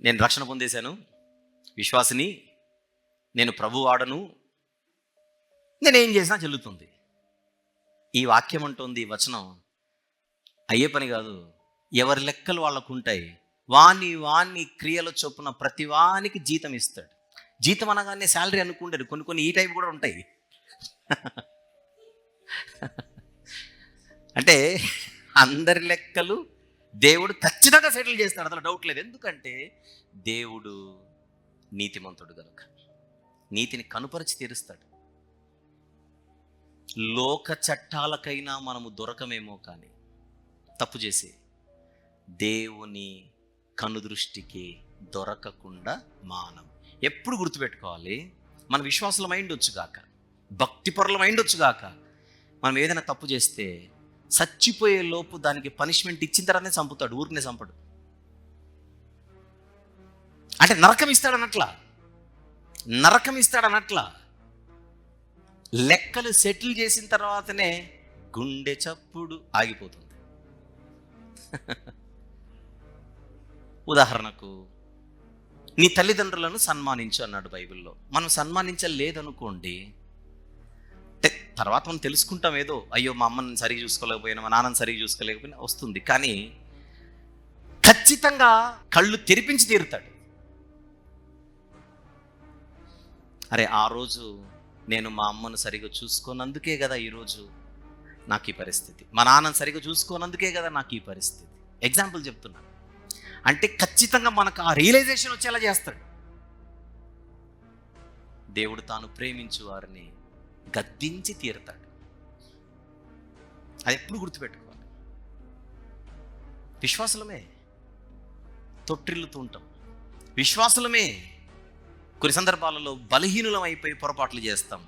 నేను రక్షణ పొందేశాను, విశ్వాసిని, నేను ప్రభు వాడను, నేనేం చేసినా చెల్లుతుంది. ఈ వాక్యం అంటుంది, ఈ వచనం అయ్యే పని కాదు. ఎవరి లెక్కలు వాళ్ళకు ఉంటాయి. వాని క్రియల చొప్పున ప్రతి వానికి జీతం ఇస్తాడు. జీతం అనగానే శాలరీ అనుకుంటారు. కొన్ని ఈ టైప్ కూడా ఉంటాయి. అంటే అందరి లెక్కలు దేవుడు ఖచ్చితంగా సెటిల్ చేస్తాడు, అసలు డౌట్ లేదు. ఎందుకంటే దేవుడు నీతిమంతుడు కనుక నీతిని కనుపరిచి తీరుస్తాడు. లోక చట్టాలకైనా మనము దొరకమేమో, కానీ తప్పు చేసి దేవుని కనుదృష్టికి దొరకకుండా మానం. ఎప్పుడు గుర్తుపెట్టుకోవాలి, మన విశ్వాసుల మైండ్ వచ్చుగాక, భక్తిపరుల మైండ్ వచ్చుగాక, మనం ఏదైనా తప్పు చేస్తే చచ్చిపోయే లోపు దానికి పనిష్మెంట్ ఇచ్చిన తర్వాతనే చంపుతాడు, ఊరికనే చంపడు. అంటే నరకం ఇస్తాడనట్లా. లెక్కలు సెటిల్ చేసిన తర్వాతనే గుండె చప్పుడు ఆగిపోతుంది. ఉదాహరణకు, నీ తల్లిదండ్రులను సన్మానించు అన్నాడు బైబిల్లో. మనం సన్మానించలేదనుకోండి, తర్వాత మనం తెలుసుకుంటాం, ఏదో అయ్యో మా అమ్మని సరిగ్గా చూసుకోలేకపోయినా, మా నాన్నని సరిగ్గా చూసుకోలేకపోయినా వస్తుంది. కానీ ఖచ్చితంగా కళ్ళు తెరిపించి తీరుతాడు. అరే, ఆ రోజు నేను మా అమ్మను సరిగ్గా చూసుకోనందుకే కదా ఈరోజు నాకు ఈ పరిస్థితి, మా నాన్నను సరిగ్గా చూసుకోనందుకే కదా నాకు ఈ పరిస్థితి. ఎగ్జాంపుల్ చెప్తున్నా. అంటే ఖచ్చితంగా మనకు ఆ రియలైజేషన్ వచ్చేలా చేస్తాడు. దేవుడు తాను ప్రేమించు వారిని గద్దించి తీరుతాడు. అది ఎప్పుడు గుర్తుపెట్టుకోవాలి. విశ్వాసులమే తొట్టిల్లుతూ ఉంటాం, విశ్వాసులమే కొన్ని సందర్భాలలో బలహీనులం అయిపోయి పొరపాట్లు చేస్తాం.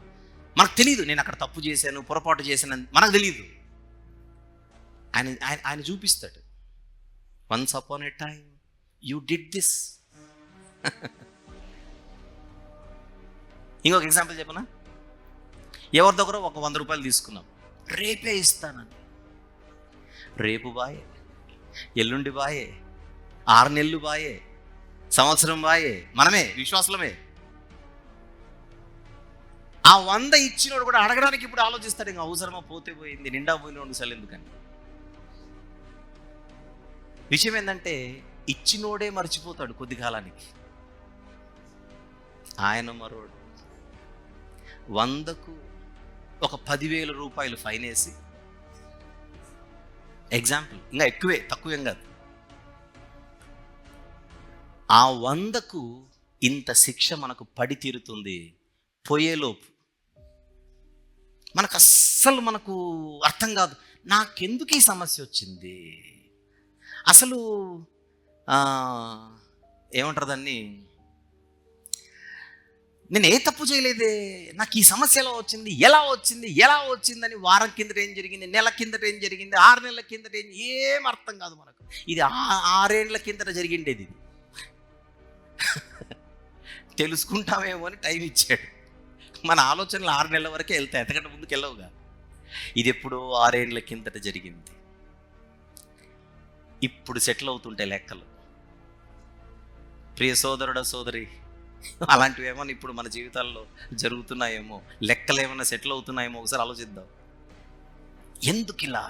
మనకు తెలియదు, నేను అక్కడ తప్పు చేశాను, పొరపాటు చేశాను, మనకు తెలియదు. ఆయన చూపిస్తాడు. Once upon a time you did this. ఇంకొక ఎగ్జాంపుల్ చెప్పనా? ఎవరి దగ్గర ఒక 100 రూపాయలు తీసుకున్నాం, రేపే ఇస్తానని. రేపు బాయే, ఎల్లుండి బాయే, 6 నెలలు బాయే, సంవత్సరం బాయే. మనమే విశ్వాసులమే. ఆ 100 ఇచ్చినోడు కూడా అడగడానికి ఇప్పుడు ఆలోచిస్తాడు, ఇంకా అవసరమా, పోతే పోయింది, నిండా పోయినోడు అసలు ఎందుకని. విషయం ఏంటంటే ఇచ్చినోడే మర్చిపోతాడు కొద్ది కాలానికి. ఆయన మరోడు 100కు ఒక 10,000 రూపాయలు ఫైన్ వేసి, ఎగ్జాంపుల్, ఇంకా ఎక్కువే, తక్కువేం కాదు, ఆ 100కు ఇంత శిక్ష మనకు పడి తీరుతుంది పోయేలోపు. మనకు అర్థం కాదు, నాకెందుకు ఈ సమస్య వచ్చింది, అసలు ఏమంటారు దాన్ని, నేను ఏ తప్పు చేయలేదే, నాకు ఈ సమస్య ఎలా వచ్చిందని వారం కిందట ఏం జరిగింది, నెల కిందట ఏం జరిగింది, 6 నెలల కిందట ఏం అర్థం కాదు మనకు. ఇది 6 ఏళ్ల కిందట జరిగిండేది. ఇది తెలుసుకుంటామేమో అని టైం ఇచ్చాడు. మన ఆలోచనలు 6 నెలల వరకే వెళ్తాయి, ఎంతకంటే ముందుకు వెళ్ళవుగా. ఇది ఎప్పుడో 6 ఏళ్ల కిందట జరిగింది. ఇప్పుడు సెటిల్ అవుతుంటాయి లెక్కలు. ప్రియ సోదరుడా, సోదరి, అలాంటివి ఏమన్నా ఇప్పుడు మన జీవితాల్లో జరుగుతున్నాయేమో, లెక్కలు ఏమన్నా సెటిల్ అవుతున్నాయేమో ఒకసారి ఆలోచిద్దాం. ఎందుకిలా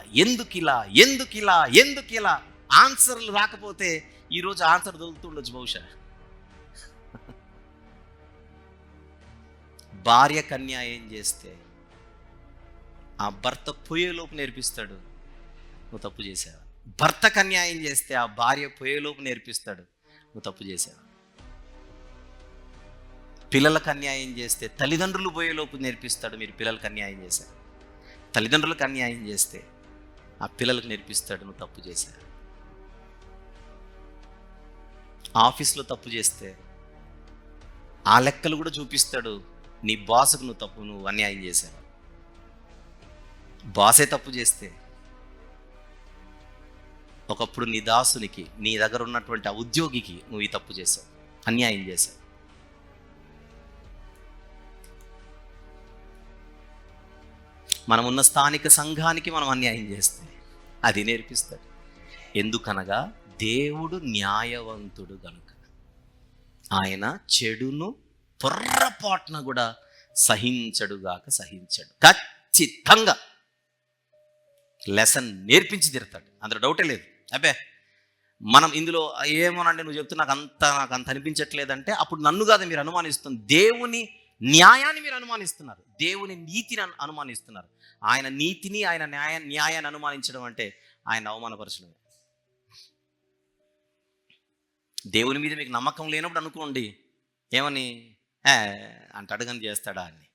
ఆన్సర్లు రాకపోతే ఈరోజు ఆన్సర్ దొరుకుతుండొచ్చు బహుశా. భార్యకు అన్యాయం చేస్తే ఆ భర్త పోయేలోపు నేర్పిస్తాడు, నువ్వు తప్పు చేసావు. భర్తకు అన్యాయం చేస్తే ఆ భార్య పోయేలోపు నేర్పిస్తాడు, నువ్వు తప్పు చేసావు. పిల్లలకు అన్యాయం చేస్తే తల్లిదండ్రులు పోయేలోపు నేర్పిస్తాడు, మీరు పిల్లలకు అన్యాయం చేశారు. తల్లిదండ్రులకు అన్యాయం చేస్తే ఆ పిల్లలకు నేర్పిస్తాడు, నువ్వు తప్పు చేశావు. ఆఫీస్లో తప్పు చేస్తే ఆ లెక్కలు కూడా చూపిస్తాడు, నీ బాస్కు నువ్వు అన్యాయం చేశావు. బాసే తప్పు చేస్తే ఒకప్పుడు నీ దాసునికి, నీ దగ్గర ఉన్నటువంటి ఆ ఉద్యోగికి నువ్వు ఈ తప్పు చేసావు, అన్యాయం చేశావు. మనం ఉన్న స్థానిక సంఘానికి మనం అన్యాయం చేస్తే అది నేర్పిస్తాడు. ఎందుకనగా దేవుడు న్యాయవంతుడు గనుక. ఆయన చెడును పొర్రపాటున కూడా సహించడుగాక సహించడు. ఖచ్చితంగా లెసన్ నేర్పించి తీరుతాడు, అందులో డౌటే లేదు. అబ్బే మనం ఇందులో ఏమోనండి నువ్వు చెప్తే నాకు అంత అనిపించట్లేదంటే అప్పుడు నన్ను కాదు మీరు అనుమానిస్తుంది, దేవుని న్యాయాన్ని మీరు అనుమానిస్తున్నారు, దేవుని నీతిని అనుమానిస్తున్నారు. ఆయన నీతిని ఆయన న్యాయాన్ని అనుమానించడం అంటే ఆయన అవమానపరచడమే. దేవుని మీద మీకు నమ్మకం లేనప్పుడు అనుకోండి, ఏమని అంటాడు కానీ చేస్తాడా అని.